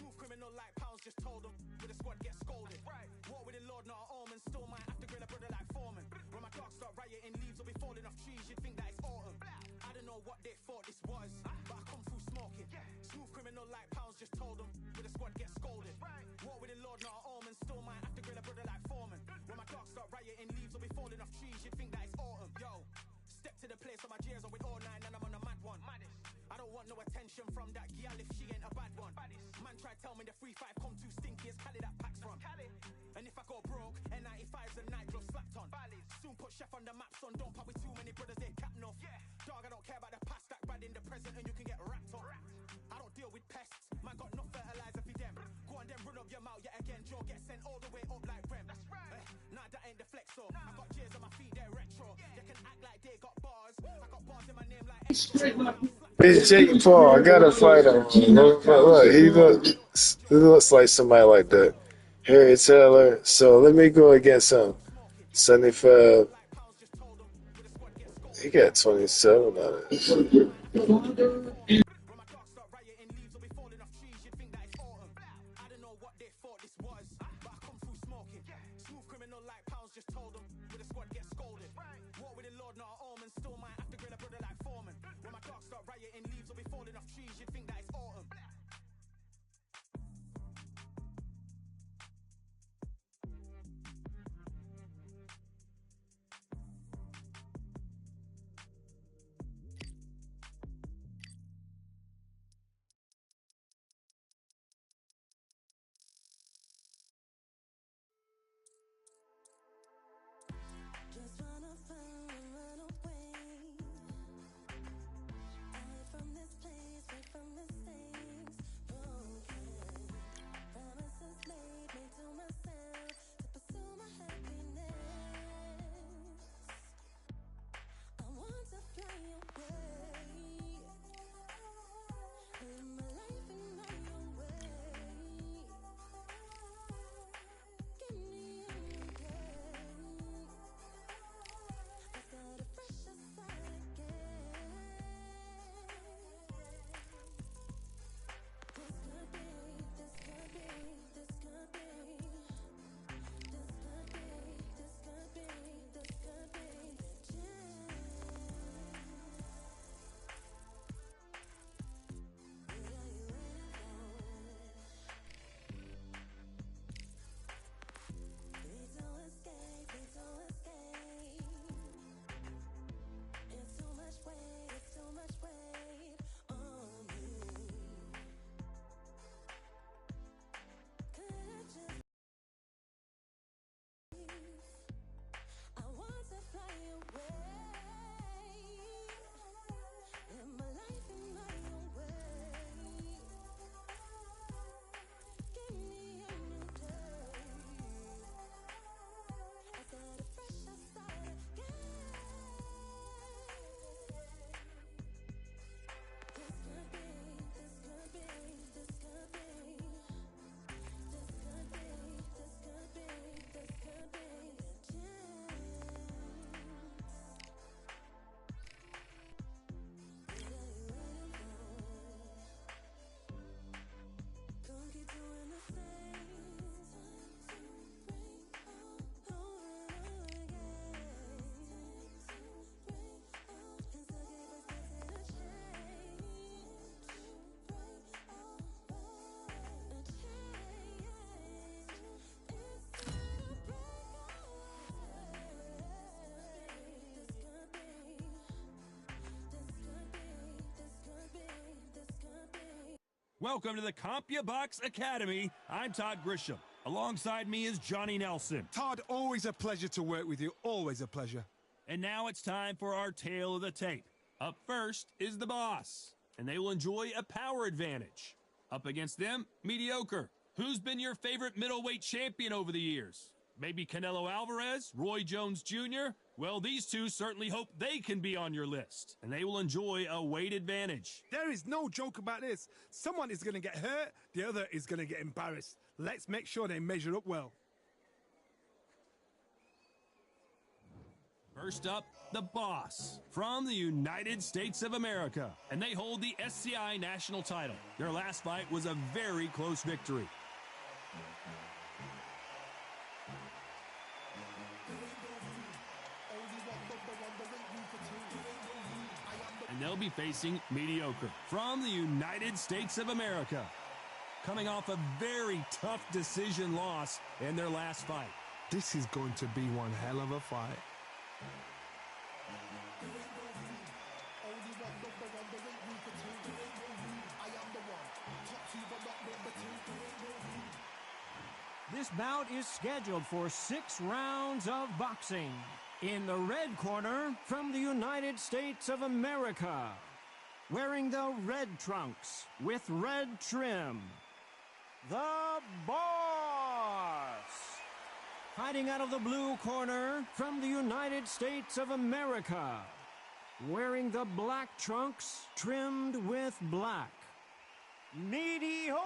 Smooth criminal like pounds, just told them. With a squad get scolded. War with the Lord, not an omen. Still might have to grill a brother like Foreman. When my dogs start rioting, leaves will be falling off trees. You'd think that it's autumn. I don't know what they thought this was, but I come through smoking. Smooth criminal like pounds, just told them. With a squad get scolded. War with the Lord, not an omen. Still might have to grill a brother like Foreman. When my dogs start rioting, leaves will be falling off trees. You'd think that it's autumn. Yo, step to the place where my J's are with all nine and I'm on a mad one. I don't want no attention from that gal if she ain't a bad one. Man try tell me the 3-5 come too stinky, it's Cali that packs from. And if I go broke, N95's a nightclub slapped on. Soon put chef on the map, son, don't pop with too many brothers, they cap enough. Dog, I don't care about the past, that bad in the present and you can get wrapped up. I don't deal with pests, man got no fertilizer for them. Go on then run up your mouth yet again, Joe get sent all the way up like Rem. That's right. Nah, that ain't the flexo. I got J's on my feet, they're retro. They can act like they got bars. I got bars in my name like It's Jake Paul. I gotta fight him. Look, he looks like somebody like that. Harry Taylor. So let me go against him. 75. He got 27 on it. Welcome to the CompuBox Academy. I'm Todd Grisham. Alongside me is Johnny Nelson. Todd, always a pleasure to work with you. Always a pleasure. And now it's time for our tale of the tape. Up first is the boss, and they will enjoy a power advantage. Up against them, mediocre. Who's been your favorite middleweight champion over the years? Maybe Canelo Alvarez, Roy Jones Jr.? Well, these two certainly hope they can be on your list, and they will enjoy a weight advantage. There is no joke about this. Someone is going to get hurt, the other is going to get embarrassed. Let's make sure they measure up well. First up, the Boss from the United States of America, and they hold the SCI national title. Their last fight was a very close victory. And they'll be facing Mediocre from the United States of America, coming off a very tough decision loss in their last fight. This is going to be one hell of a fight. This bout is scheduled for 6 rounds of boxing. In the red corner, from the United States of America, wearing the red trunks with red trim, the Boss. Fighting out of the blue corner, from the United States of America, wearing the black trunks trimmed with black, Mediocre.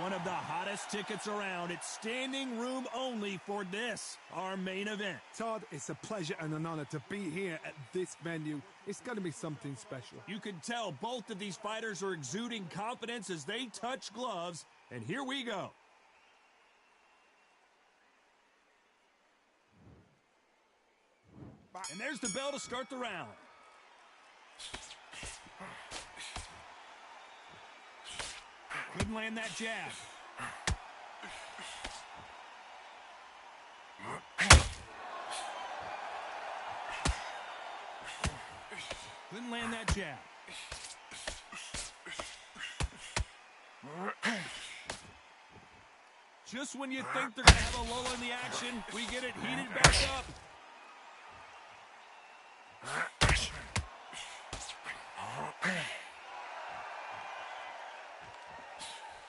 One of the hottest tickets around. It's standing room only for this, our main event. Todd, it's a pleasure and an honor to be here at this venue. It's going to be something special. You can tell both of these fighters are exuding confidence as they touch gloves, and here we go. And there's the bell to start the round. Couldn't land that jab. Couldn't land that jab. Just when you think they're going to have a lull in the action, we get it heated back up.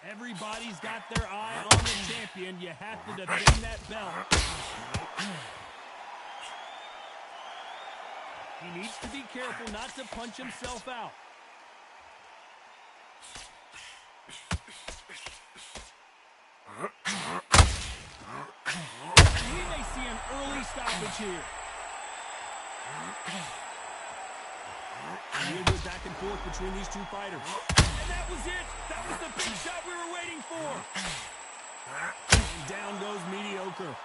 Everybody's got their eye on the champion. You have to defend that belt. He needs to be careful not to punch himself out. We may see an early stoppage here. A little bit back and forth between these two fighters. And that was it. That was the big shot we were waiting for. And down goes Mediocre.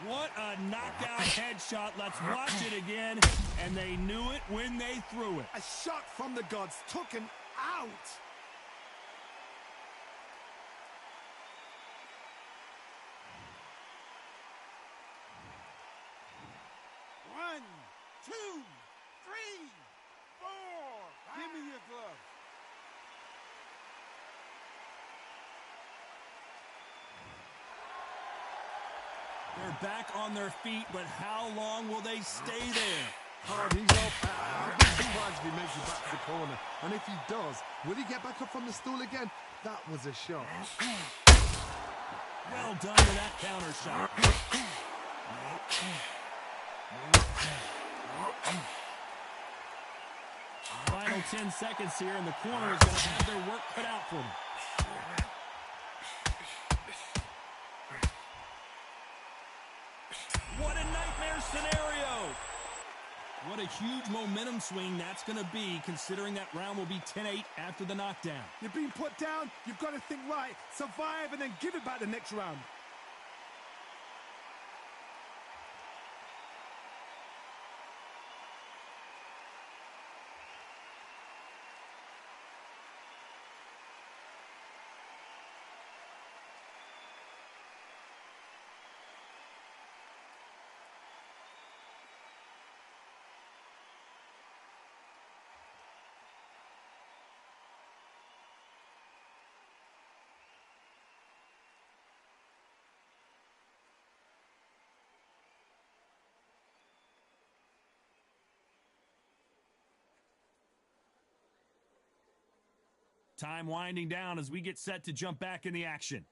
What a knockout headshot. Let's watch it again. And they knew it when they threw it. A shot from the gods took him out. One, two, three, four. Give me your glove. They're back on their feet, but how long will they stay there? Hard, he's all power. I'll be surprised if he makes it back to the corner. And if he does, will he get back up from the stool again? That was a shot. Well done to that counter shot. Final 10 seconds here, and the corner is going to have their work cut out for them. What a nightmare scenario! What a huge momentum swing that's going to be, considering that round will be 10-8 after the knockdown. You're being put down, you've got to think right, survive, and then give it back the next round. Time winding down as we get set to jump back in the action.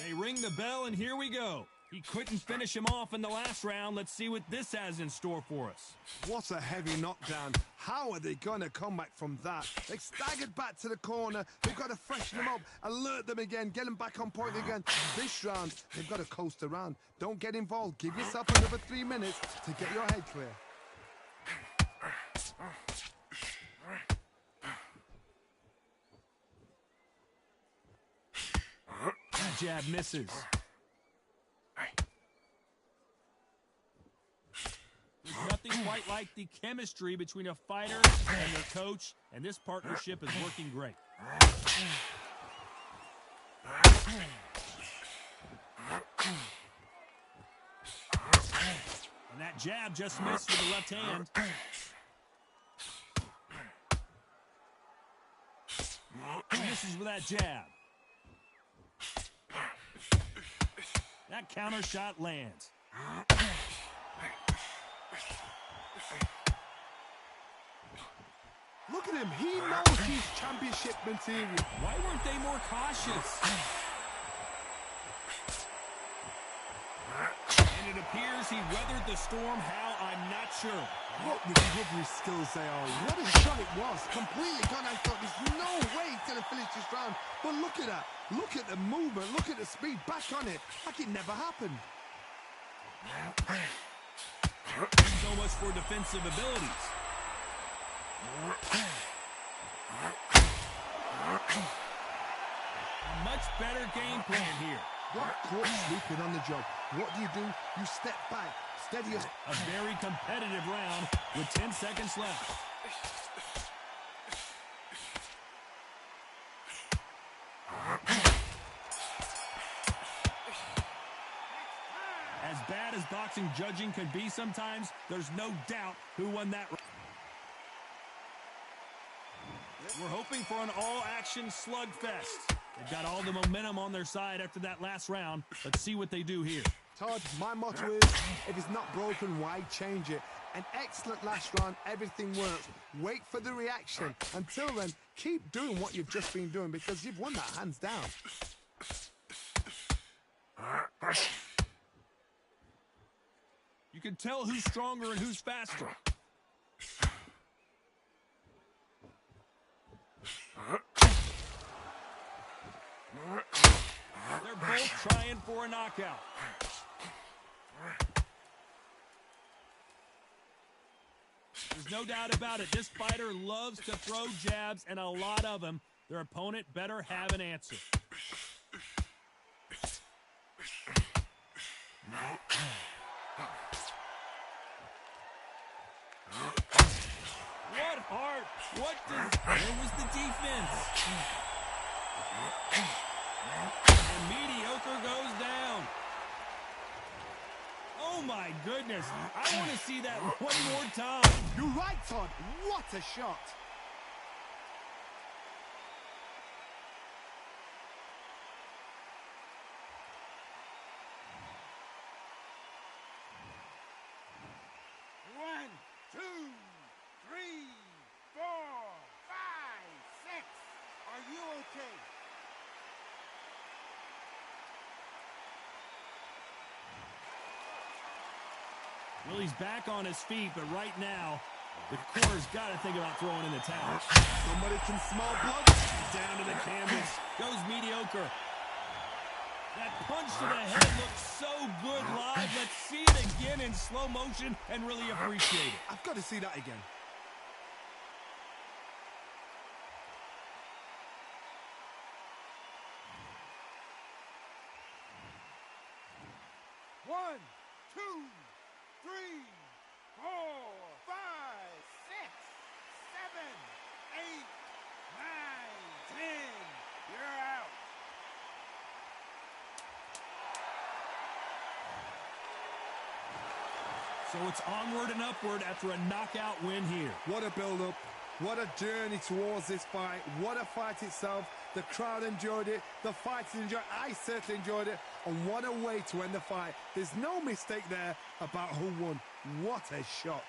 They ring the bell, and here we go. He couldn't finish him off in the last round. Let's see what this has in store for us. What a heavy knockdown. How are they going to come back from that? They staggered back to the corner. They've got to freshen them up, alert them again, get them back on point again. This round, they've got to coast around. Don't get involved. Give yourself another 3 minutes to get your head clear. That jab misses. There's nothing quite like the chemistry between a fighter and their coach, and this partnership is working great. And that jab just missed with the left hand. He misses with that jab. That counter shot lands. Look at him. He knows he's championship material. Why weren't they more cautious? And it appears he weathered the storm. How? I'm not sure. What recovery skills they are. What a shot it was. Completely gone. I thought there's no way he's going to finish this round. But look at that. Look at the movement. Look at the speed. Back on it. Like it never happened. So much for defensive abilities. A much better game plan here. Got caught sleeping on the job. What do? You step back. Steady your... A very competitive round with 10 seconds left. As bad as boxing judging could be sometimes, there's no doubt who won that round. We're hoping for an all-action slugfest. They've got all the momentum on their side after that last round. Let's see what they do here. Todd, my motto is, if it's not broken, why change it? An excellent last round, everything works. Wait for the reaction. Until then, keep doing what you've just been doing because you've won that hands down. You can tell who's stronger and who's faster. They're both trying for a knockout. There's no doubt about it. This fighter loves to throw jabs, and a lot of them. Their opponent better have an answer. What heart? What does... Where was the defense? And mediocre goes down. Oh my goodness. I want to see that one more time. You're right, Todd. What a shot. One, two, three, four, five, six. Are you okay? Well, he's back on his feet, but right now, the corner's got to think about throwing in the towel. Somebody can smell blood. Down to the canvas. Goes mediocre. That punch to the head looks so good live. Let's see it again in slow motion and really appreciate it. I've got to see that again. One, two, three, four, five, six, seven, eight, nine, 10. You're out. So it's onward and upward after a knockout win here. What a build-up. What a journey towards this fight. What a fight itself. The crowd enjoyed it. The fighters enjoyed it. I certainly enjoyed it. And what a way to end the fight. There's no mistake there about who won. What a shot.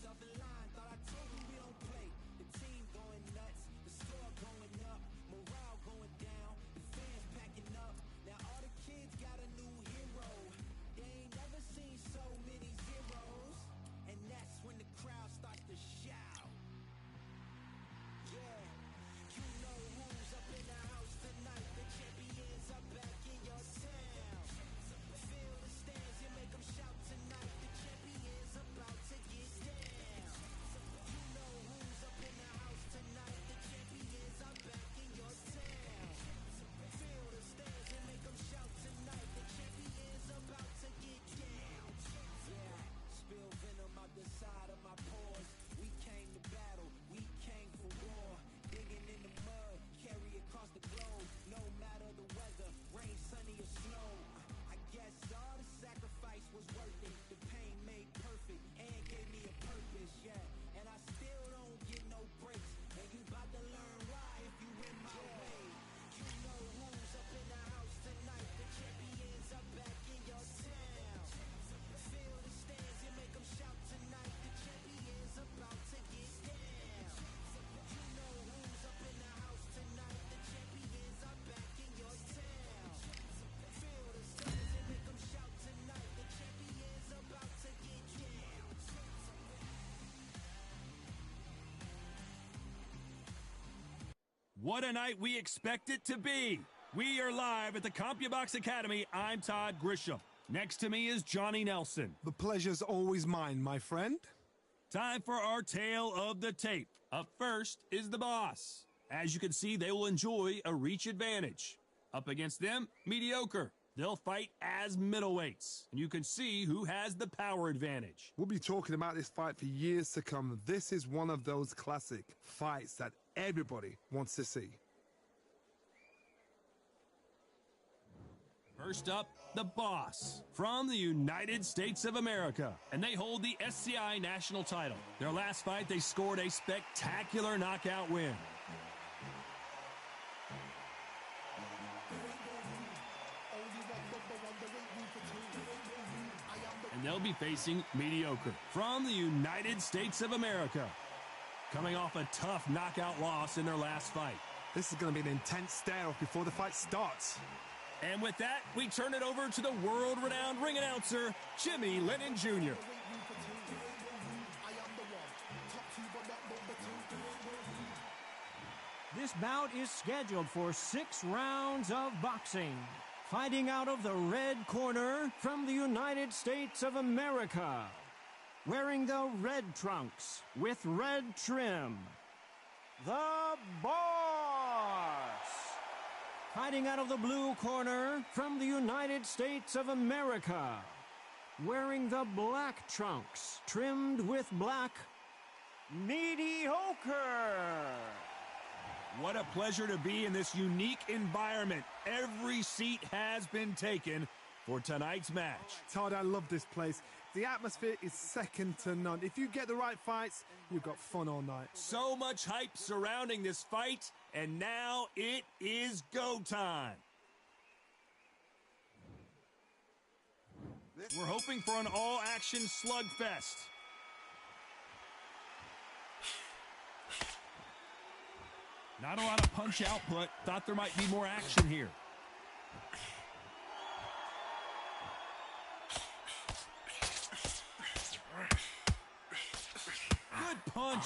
off the line, thought I told you we don't play. The team going nuts, the score going up, morale going down, the fans packing up. Now all the kids got a new hero. They ain't never seen so many zeros. And that's when the crowd starts to shout. Yeah, you know who's up in the house tonight. The champions are back in your town. Feel the stands and make them shout tonight. The champions about to get down. You know who's up in the house tonight. The champions are back in your town. Feel the stands and make them shout tonight. The champions about to get down. Yeah, spill venom out the side of my pores. We came to battle, we came for war. Digging in the mud, carry across the globe. No matter the weather, rain, sunny or snow. I guess all the sacrifice was worth it. The pain made perfect and gave me a purpose, yeah. And I still don't get no breaks. And you about to learn why if you in my way. You know who's up in the house tonight. The champions are back in your town. Feel the stands and make them shout tonight. The champions about to get down. You know who's up in the house tonight. The champions are back in your town. Feel the stands and make them shout tonight. The champions about to get down. What a night we expect it to be. We are live at the CompuBox Academy. I'm Todd Grisham. Next to me is Johnny Nelson. The pleasure's always mine, my friend. Time for our tale of the tape. Up first is the Boss. As you can see, they will enjoy a reach advantage. Up against them, mediocre. They'll fight as middleweights, and you can see who has the power advantage. We'll be talking about this fight for years to come. This is one of those classic fights that everybody wants to see. First up, the Boss from the United States of America, and they hold the SCI national title. Their last fight, they scored a spectacular knockout win. And they'll be facing mediocre from the United States of America, coming off a tough knockout loss in their last fight. This is going to be an intense stare-off before the fight starts. And with that, we turn it over to the world-renowned ring announcer, Jimmy Lennon Jr. This bout is scheduled for 6 rounds of boxing. Fighting out of the red corner from the United States of America. Wearing the red trunks with red trim, the Boss. Fighting out of the blue corner from the United States of America. Wearing the black trunks trimmed with black, Mediocre. What a pleasure to be in this unique environment. Every seat has been taken for tonight's match. Todd, I love this place. The atmosphere is second to none. If you get the right fights, you've got fun all night. So much hype surrounding this fight, and now it is go time. We're hoping for an all-action slugfest. Not a lot of punch output. Thought there might be more action here. Good punch.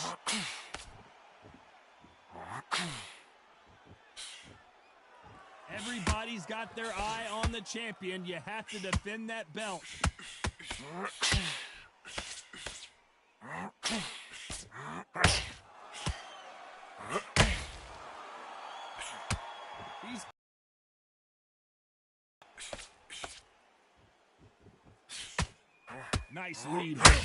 Everybody's got their eye on the champion. You have to defend that belt. Nice lead hook.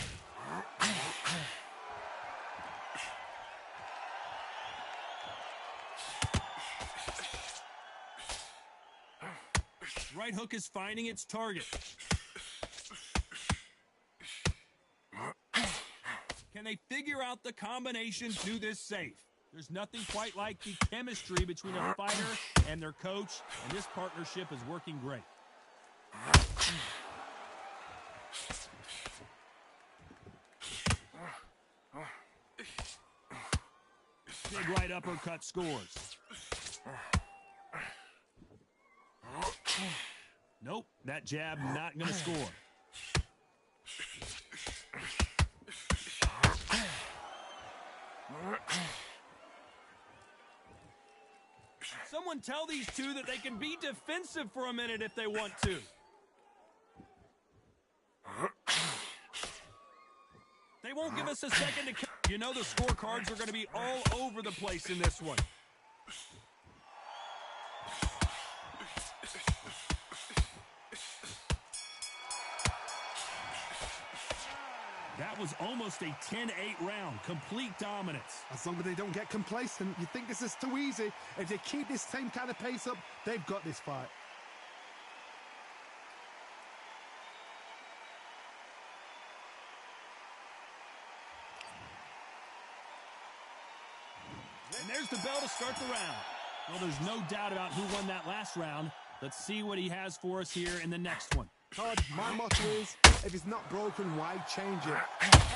Right hook is finding its target. Can they figure out the combination to do this safe? There's nothing quite like the chemistry between a fighter and their coach, and this partnership is working great. Big right uppercut scores. Nope, that jab not going to score. Someone tell these two that they can be defensive for a minute if they want to. They won't give us a second to... You know the scorecards are going to be all over the place in this one. That was almost a 10-8 round. Complete dominance. As long as they don't get complacent, you think this is too easy. If they keep this same kind of pace up, they've got this fight. And there's the bell to start the round. Well, there's no doubt about who won that last round. Let's see what he has for us here in the next one. Todd, my motto is, if it's not broken, why change it?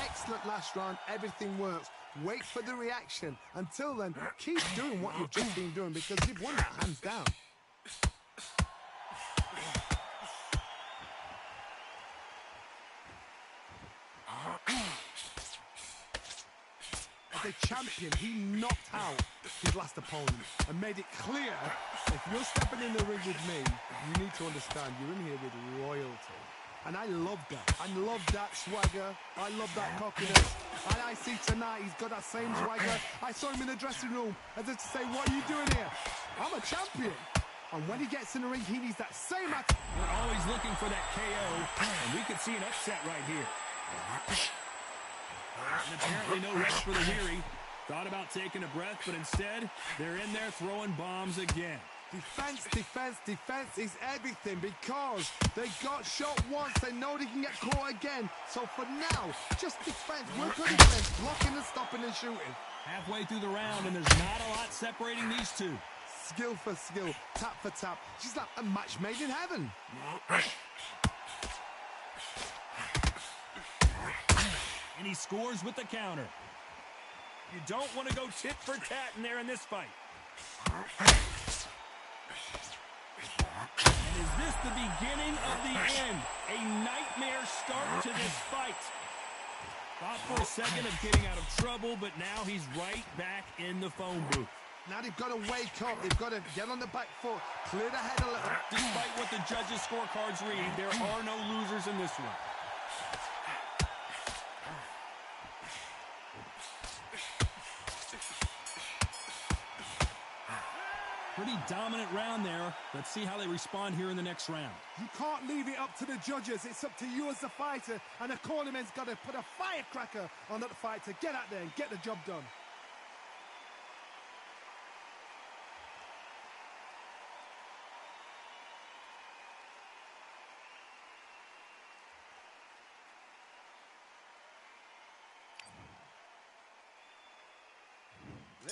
Excellent last round, everything works. Wait for the reaction. Until then, keep doing what you've just been doing because you've won that hands down. As a champion, he knocked out his last opponent and made it clear, if you're stepping in the ring with me, you need to understand you're in here with royalty. And I love that. I love that swagger. I love that cockiness. And I see tonight he's got that same swagger. I saw him in the dressing room as if to say, what are you doing here? I'm a champion. And when he gets in the ring, he needs that same attitude. We're always looking for that KO, and we could see an upset right here. And apparently no rest for the weary. Thought about taking a breath, but instead, they're in there throwing bombs again. Defense, defense, defense is everything because they got shot once. They know they can get caught again. So for now, just defense. Work on defense, blocking and stopping and shooting. Halfway through the round, and there's not a lot separating these two. Skill for skill, tap for tap. She's like a match made in heaven. And he scores with the counter. You don't want to go tit for tat in there in this fight. And is this the beginning of the end? A nightmare start to this fight. Thought for a second of getting out of trouble, but now he's right back in the phone booth. Now they've got to wake up. They've got to get on the back foot, clear the head a little. Despite what the judges' scorecards read, there are no losers in this one. Pretty dominant round there. Let's see how they respond here in the next round. You can't leave it up to the judges. It's up to you as the fighter. And the cornerman's got to put a firecracker on that fight to get out there and get the job done.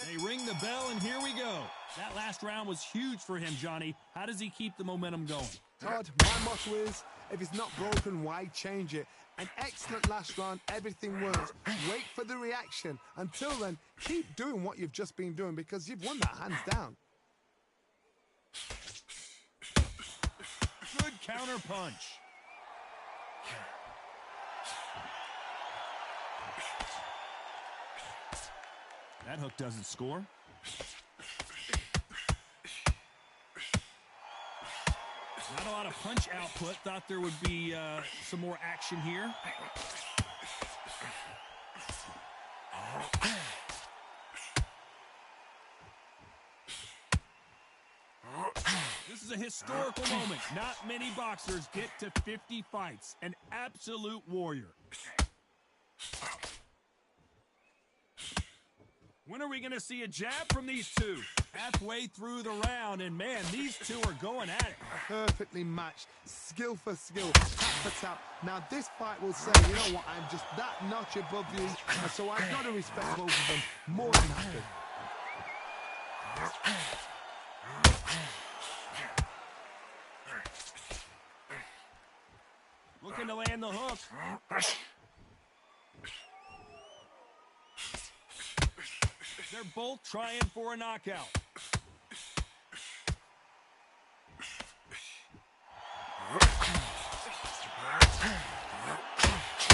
They ring the bell, and here we go. That last round was huge for him, Johnny. How does he keep the momentum going? Todd, my motto is, if it's not broken, why change it? An excellent last round, everything works. Wait for the reaction. Until then, keep doing what you've just been doing because you've won that hands down. Good counter punch. That hook doesn't score. Not a lot of punch output. Thought there would be some more action here. This is a historical moment. Not many boxers get to 50 fights. An absolute warrior. When are we going to see a jab from these two? Halfway through the round, and man, these two are going at it. Perfectly matched, skill for skill, tap for tap. Now this fight will say, you know what, I'm just that notch above you, and so I've got to respect both of them more than happy. Looking to land the hook. They're both trying for a knockout.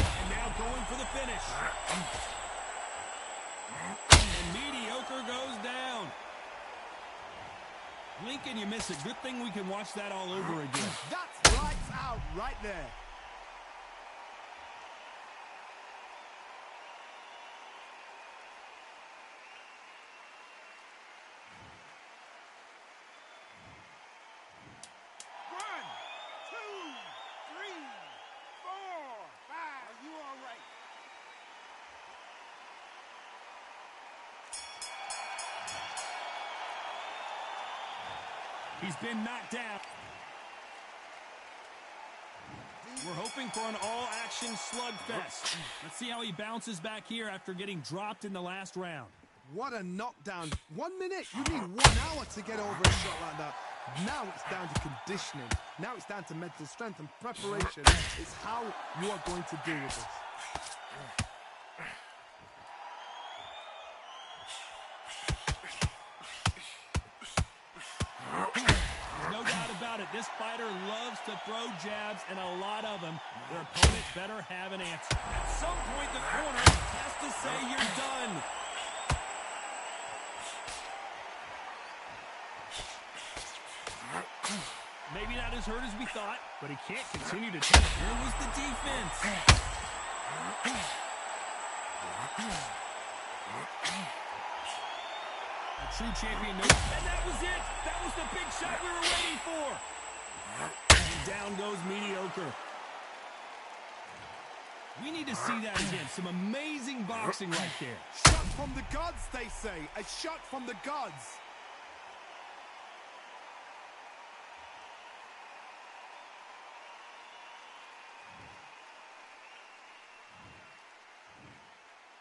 And now going for the finish. And mediocre goes down. Lincoln, you miss it. Good thing we can watch that all over again. That's lights out right there. One, two, three, four, five. Are you all right? He's been knocked down. We're hoping for an all-action slugfest. Let's see how he bounces back here after getting dropped in the last round. What a knockdown. 1 minute. You need 1 hour to get over a shot like that. Now it's down to conditioning. Now it's down to mental strength and preparation. It's how you are going to deal with this. No doubt about it. This fighter loves to throw jabs, and a lot of them. Their opponent better have an answer. At some point, the corner has to say you're done. Maybe not as hurt as we thought, but he can't continue to take. Where was the defense? A true champion knows. And that was it. That was the big shot we were waiting for. And down goes mediocre. We need to see that again. Some amazing boxing right there. Shot from the gods, they say. A shot from the gods.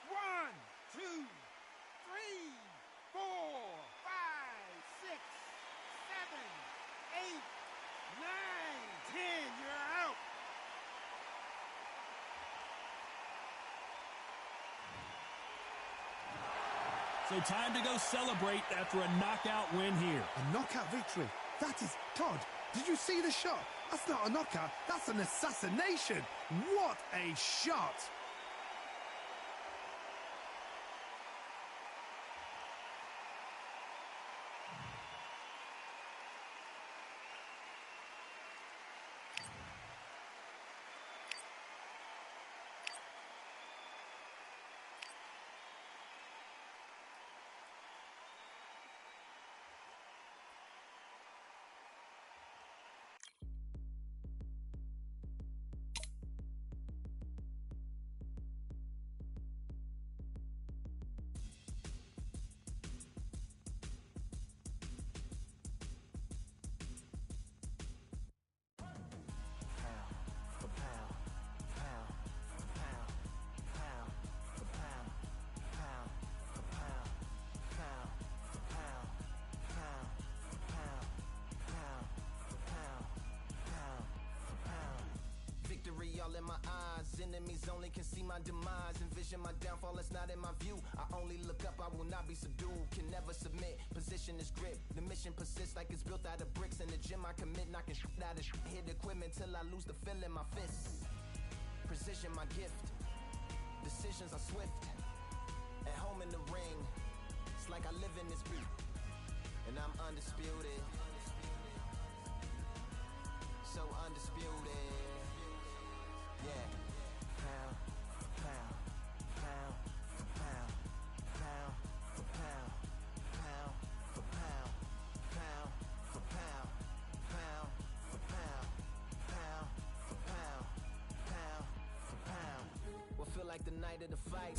One, two, three, four, five, six, seven, eight, nine, 10. You're out. So time to go celebrate after a knockout win here. A knockout victory. That is, Todd, did you see the shot? That's not a knockout. That's an assassination. What a shot. Victory all in my eyes. Enemies only can see my demise. Envision my downfall, it's not in my view. I only look up, I will not be subdued. Can never submit, position is grip. The mission persists like it's built out of bricks. In the gym I commit, knocking shit out of shit. Hit equipment till I lose the feel in my fists. Precision my gift. Decisions are swift. At home in the ring, it's like I live in this beat. And I'm undisputed. So undisputed. Yeah. Pound for pound, pound for pound, pound for pound, pound for pound, pound for pound, pound for pound, pound for pound, pound for pound. What feel like the night of the fight?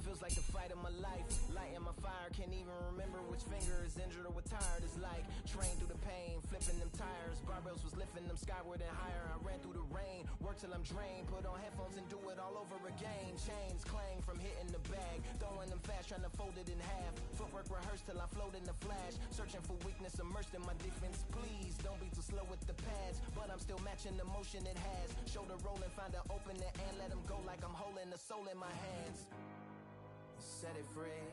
Feels like the fight of my life. Lighting my fire, can't even remember which finger is injured or what tired is like. Train through the pain, flipping them tires. Barbells was lifting them skyward and higher. I ran through the rain, work till I'm drained. Put on headphones and do it all over again. Chains clang from hitting the bag. Throwing them fast, trying to fold it in half. Footwork rehearsed till I float in the flash. Searching for weakness, immersed in my defense. Please don't be too slow with the pads. But I'm still matching the motion it has. Shoulder rolling, find an opening and let them go like I'm holding the soul in my hands. Set it free.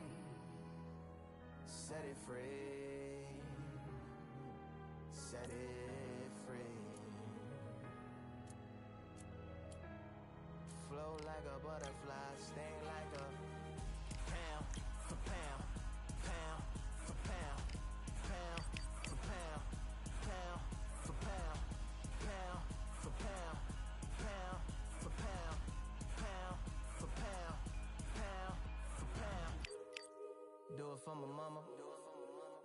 Set it free. Set it free. Flow like a butterfly, sting like a pound for pound, pound for pound, pound for pound, pound for pound, pound for pound, pound for pound, pound for pound, pound for pound. Do it for my mama,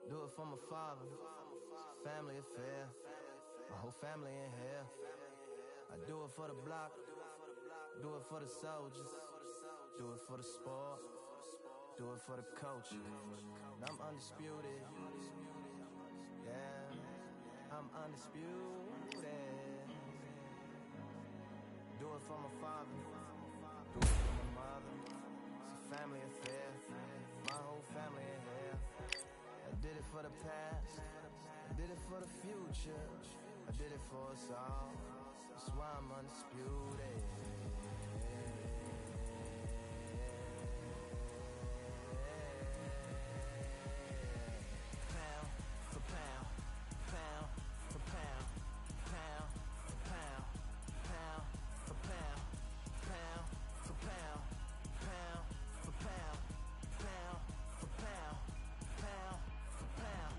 do it for my father. Family affair, my whole family in here. I do it for the block, do it for the soldiers, do it for the sport, do it for the coach. I'm undisputed, yeah, I'm undisputed. Do it for my father, do it for my mother. It's a family affair, my whole family in here. I did it for the past, I did it for the future, I did it for us all. That's why I'm undisputed. Pound for pound, pound for pound, pound for pound, pound for pound, pound for pound, pound for pound, pound for pound, pound for pound.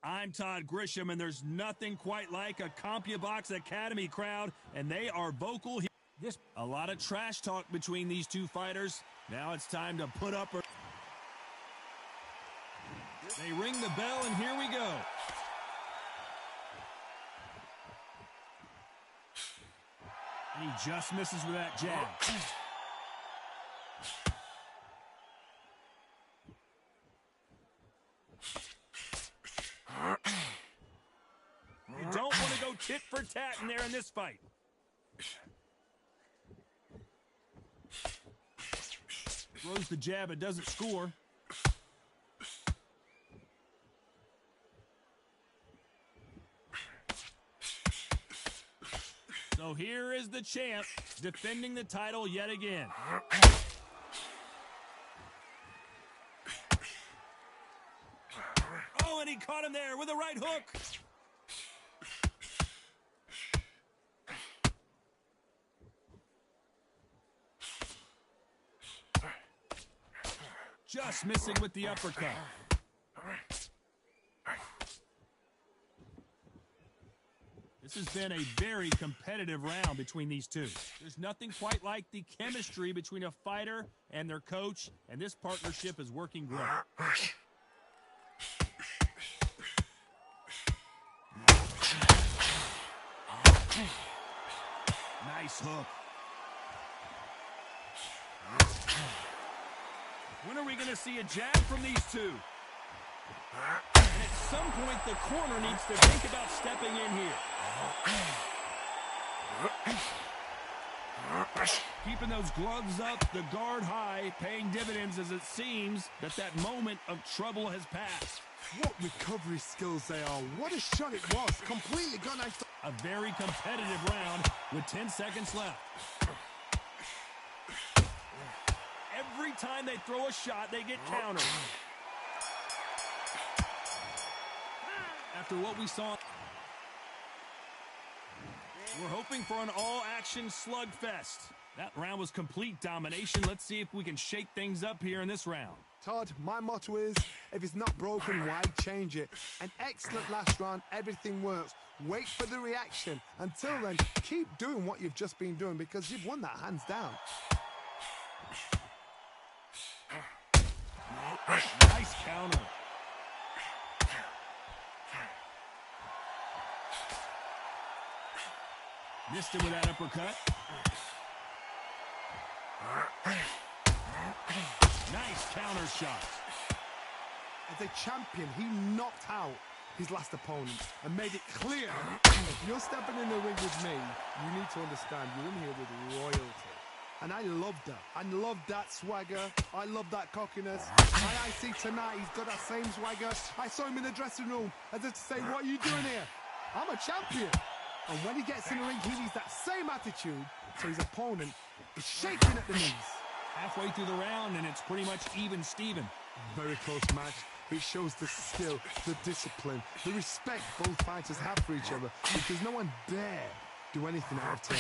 I'm Todd Grisham, and there's nothing quite like a CompuBox Academy crowd, and they are vocal here. A lot of trash talk between these two fighters. Now it's time to put up. They ring the bell, and here we go. And he just misses with that jab. You don't want to go tit for tat in there in this fight. Throws the jab, it doesn't score. So here is the champ defending the title yet again. Oh, and he caught him there with a right hook. Just missing with the uppercut. This has been a very competitive round between these two. There's nothing quite like the chemistry between a fighter and their coach, and this partnership is working great. Nice hook. When are we going to see a jab from these two? And at some point, the corner needs to think about stepping in here. Keeping those gloves up, the guard high, paying dividends as it seems that moment of trouble has passed. What recovery skills they are. What a shot it was. Completely gone out. A very competitive round with 10 seconds left. Every time they throw a shot, they get countered. After what we saw, we're hoping for an all-action slugfest. That round was complete domination. Let's see if we can shake things up here in this round. Todd, my motto is, if it's not broken, why change it? An excellent last round, everything works. Wait for the reaction. Until then, keep doing what you've just been doing because you've won that hands down. Nice counter. Missed him with that uppercut. Nice counter shot. As a champion, he knocked out his last opponent and made it clear, if you're stepping in the ring with me, you need to understand you're in here with royalty. And I love that. I love that swagger. I love that cockiness. I see tonight he's got that same swagger. I saw him in the dressing room as if to say, what are you doing here? I'm a champion. And when he gets in the ring, he needs that same attitude. So his opponent is shaking at the knees. Halfway through the round, and it's pretty much even Steven. Very close match. It shows the skill, the discipline, the respect both fighters have for each other. Because no one dare do anything out of turn.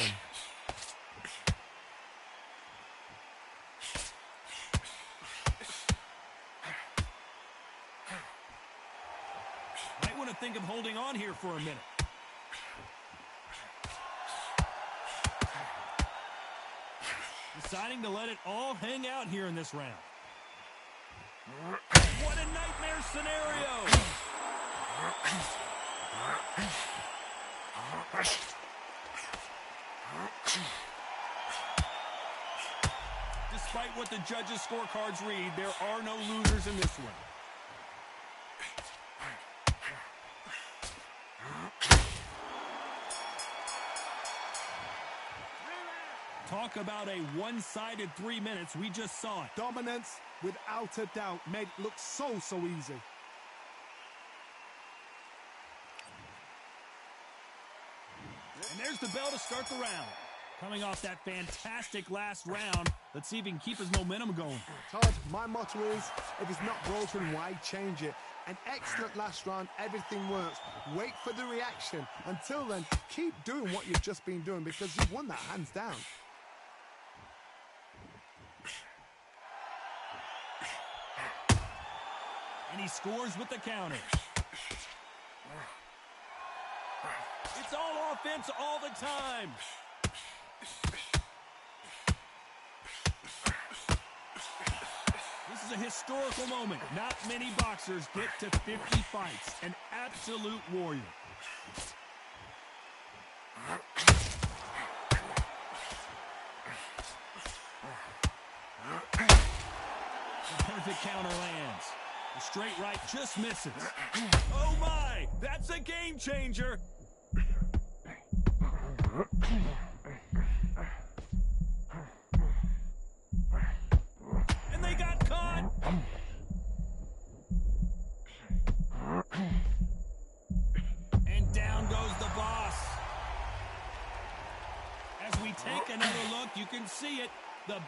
Might want to think of holding on here for a minute. Deciding to let it all hang out here in this round. What a nightmare scenario! Despite what the judges' scorecards read, there are no losers in this one. Talk about a one-sided 3 minutes. We just saw it. Dominance, without a doubt, made it look so easy. And there's the bell to start the round. Coming off that fantastic last round, let's see if he can keep his momentum going. Todd, my motto is, if it's not broken, why change it? An excellent last round, everything works. Wait for the reaction. Until then, keep doing what you've just been doing because you've won that hands down. And he scores with the counter. It's all offense all the time. This is a historical moment. Not many boxers get to 50 fights. An absolute warrior. The perfect counter lands. The straight right just misses. Oh my! That's a game changer! And they got caught! And down goes the boss. As we take another look, you can see it. The 1,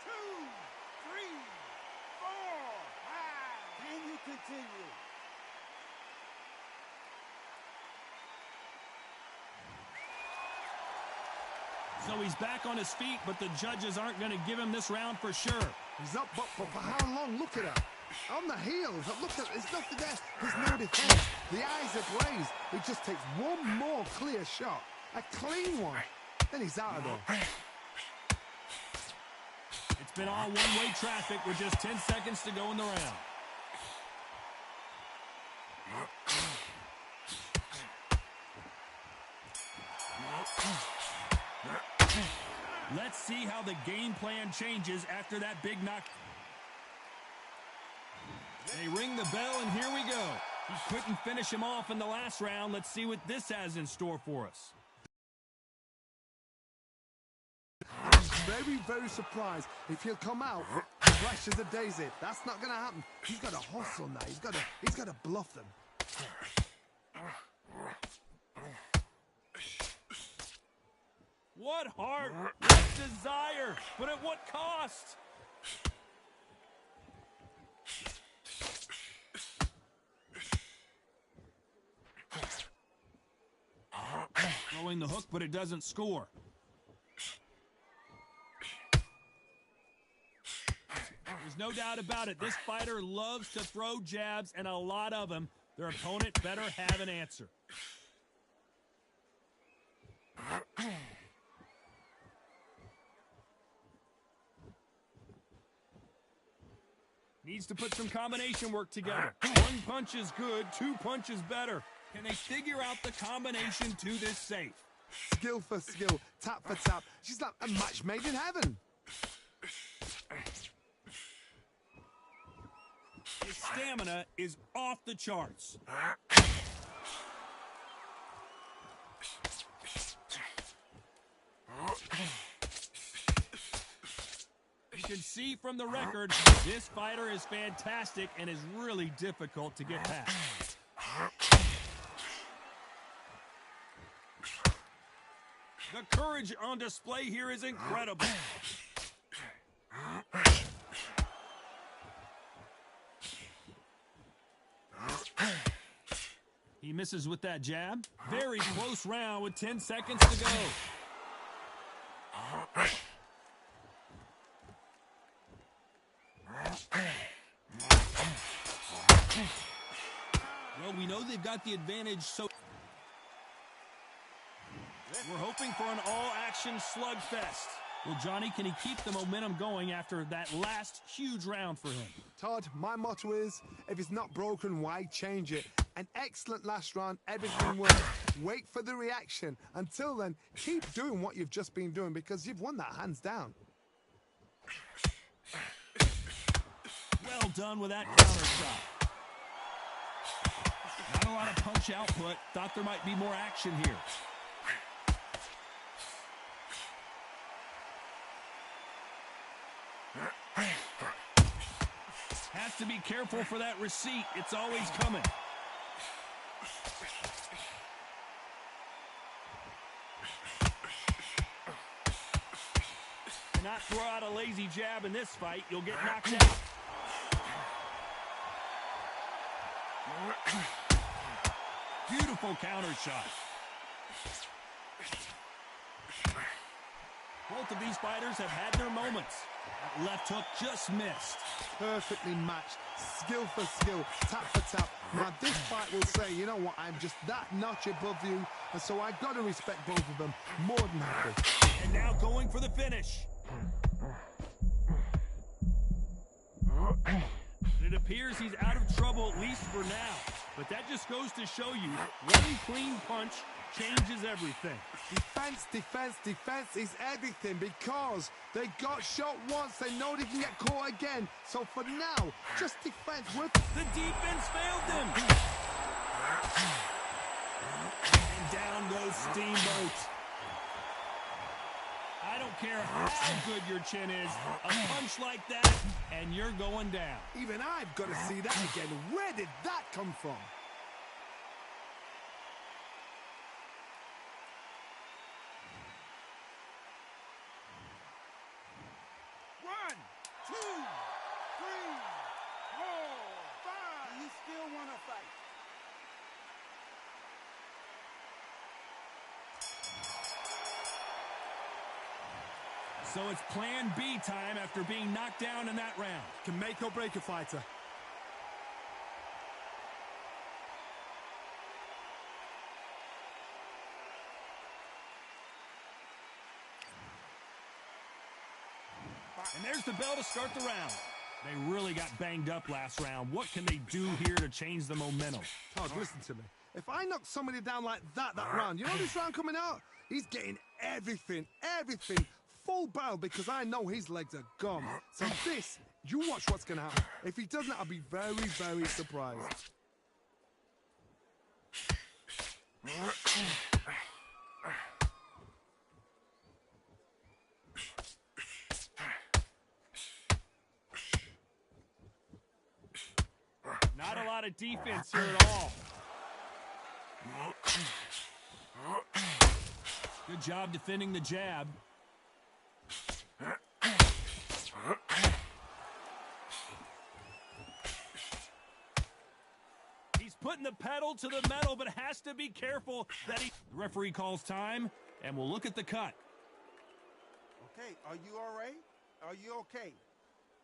2, 3, 4, 5. Can you continue? So he's back on his feet, but the judges aren't going to give him this round for sure. He's up, but for how long? Look at that. On the heels. Look at, there's nothing there. There's no defense. The eyes are glazed. He just takes one more clear shot. A clean one. Then he's out of there. It's been all one-way traffic with just 10 seconds to go in the round. Let's see how the game plan changes after that big knock. They ring the bell, and here we go. He couldn't finish him off in the last round. Let's see what this has in store for us. I'm very, very surprised if he'll come out fresh as a daisy. That's not going to happen. He's got to hustle now. He's got to bluff them. What heart, what desire, but at what cost? Throwing the hook, but it doesn't score. There's no doubt about it. This fighter loves to throw jabs, and a lot of them. Their opponent better have an answer. Needs to put some combination work together. One punch is good, two punches better. Can they figure out the combination to this safe? Skill for skill, tap for tap. She's like a match made in heaven. His stamina is off the charts. You can see from the record, this fighter is fantastic and is really difficult to get past. The courage on display here is incredible. He misses with that jab. Very close round with 10 seconds to go. Well, we know they've got the advantage, so we're hoping for an all-action slugfest. Well, Johnny, can he keep the momentum going after that last huge round for him? Todd, my motto is, if it's not broken, why change it? An excellent last round, everything worked. Wait for the reaction. Until then, keep doing what you've just been doing because you've won that hands down. Well done with that counter shot. Not a lot of punch output. Thought there might be more action here. Has to be careful for that receipt. It's always coming. Cannot throw out a lazy jab in this fight. You'll get knocked out. Beautiful counter shot. Both of these fighters have had their moments. That left hook just missed. Perfectly matched. Skill for skill, tap for tap. Now, this fight will say, you know what, I'm just that notch above you, and so I've got to respect both of them more than happy. And now going for the finish. It appears he's out of trouble, at least for now. But that just goes to show you, one clean punch changes everything. Defense, defense, defense is everything because they got shot once. They know they can get caught again. So for now, just defense. The defense failed them. And down goes Steamboat. I don't care how good your chin is, a punch like that, and you're going down. Even I've got to see that again. Where did that come from? One, two, three, four, five. Do you still want to fight? So it's plan B time after being knocked down in that round. Can make or break a fighter. And there's the bell to start the round. They really got banged up last round. What can they do here to change the momentum? Todd, listen to me. If I knock somebody down like that round, you know this round coming out? He's getting everything, full barrel because I know his legs are gone. So this, you watch what's going to happen. If he doesn't, I'll be very, very surprised. Not a lot of defense here at all. Good job defending the jab. He's putting the pedal to the metal, but has to be careful that he... The referee calls time, and we'll look at the cut. Okay, are you all right? Are you okay?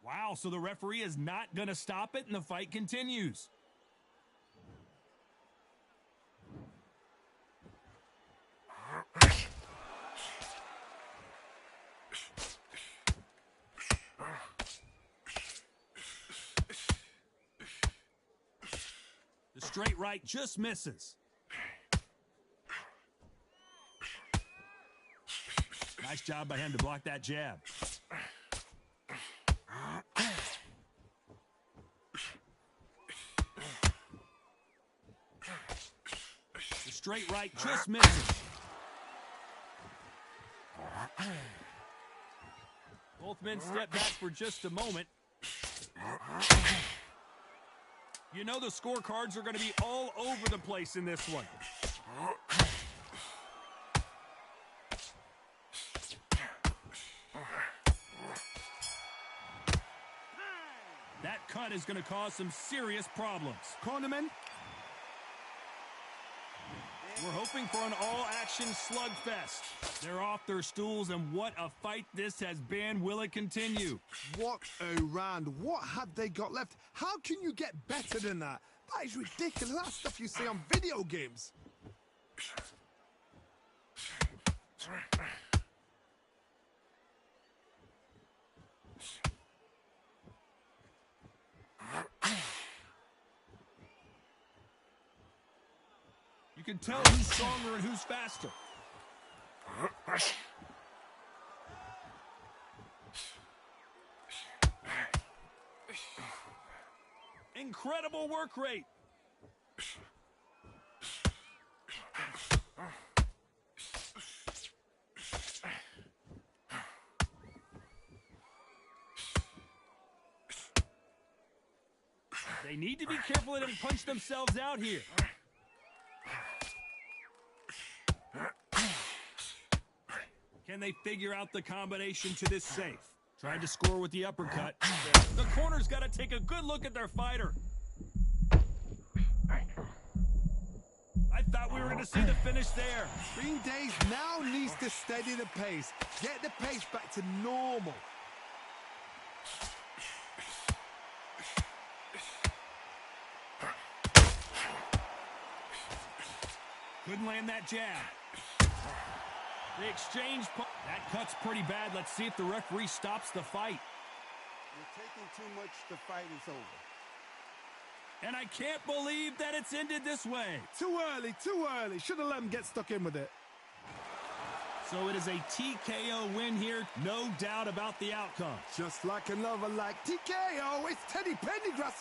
Wow, so the referee is not going to stop it, and the fight continues. The straight right just misses. Nice job by him to block that jab. The straight right just misses. Both men step back for just a moment. You know the scorecards are going to be all over the place in this one. That cut is going to cause some serious problems. Cornerman. We're hoping for an all-action slugfest. They're off their stools, and what a fight this has been. Will it continue? What a round. What have they got left? How can you get better than that? That is ridiculous. That's stuff you see on video games. You can tell who's stronger and who's faster. Incredible work rate. They need to be careful they don't punch themselves out here. Can they figure out the combination to this safe? Tried to score with the uppercut. The corner's got to take a good look at their fighter. I thought we were going to see the finish there. Green Days now needs to steady the pace. Get the pace back to normal. Couldn't land that jab. The exchange, that cuts pretty bad. Let's see if the referee stops the fight. You're taking too much. The fight is over. And I can't believe that it's ended this way. Too early, too early. Should have let him get stuck in with it. So it is a TKO win here. No doubt about the outcome. Just like another like TKO, it's Teddy Pendergrass.